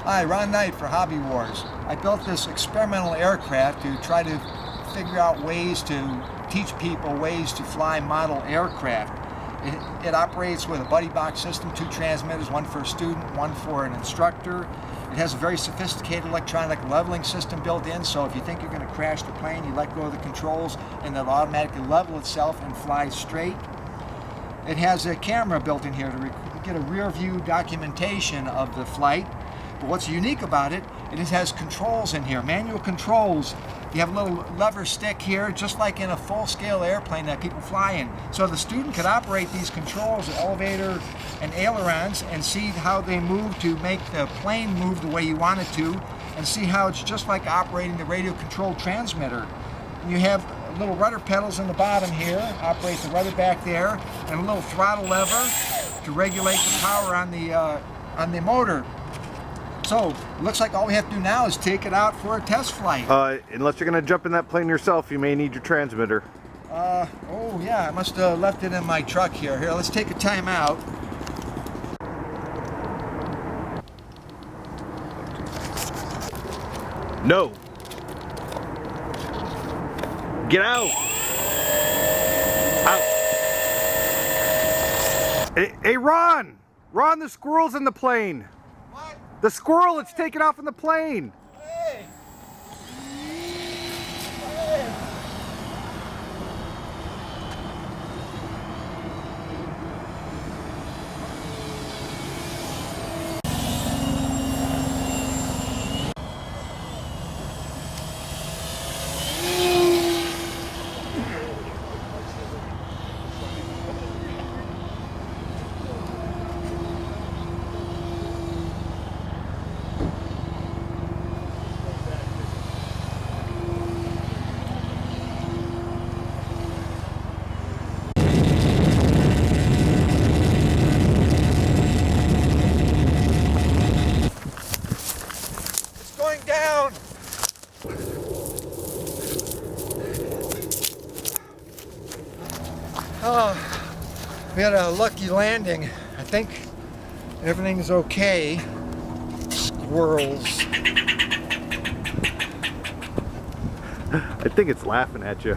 Hi, Ron Knight for Hobby Wars. I built this experimental aircraft to try to figure out ways to teach people ways to fly model aircraft. It operates with a buddy box system, 2 transmitters, one for a student, one for an instructor. It has a very sophisticated electronic leveling system built in, so if you think you're going to crash the plane, you let go of the controls and it'll automatically level itself and fly straight. It has a camera built in here to get a rear view documentation of the flight. But what's unique about it, it has controls in here, manual controls. You have a little lever stick here, just like in a full-scale airplane that people fly in. So the student could operate these controls, the elevator and ailerons, and see how they move to make the plane move the way you want it to, and see how it's just like operating the radio-controlled transmitter. And you have little rudder pedals in the bottom here, operate the rudder back there, and a little throttle lever to regulate the power on the motor. So, it looks like all we have to do now is take it out for a test flight. Unless you're going to jump in that plane yourself, you may need your transmitter. Oh yeah, I must have left it in my truck here. Here, let's take a time out. No. Get out. Out. Hey, Ron! Ron, the squirrel's in the plane. What? The squirrel, it's taken off in the plane. Hey! Down. Oh, we had a lucky landing. I think everything's okay. Squirrels. I think it's laughing at you.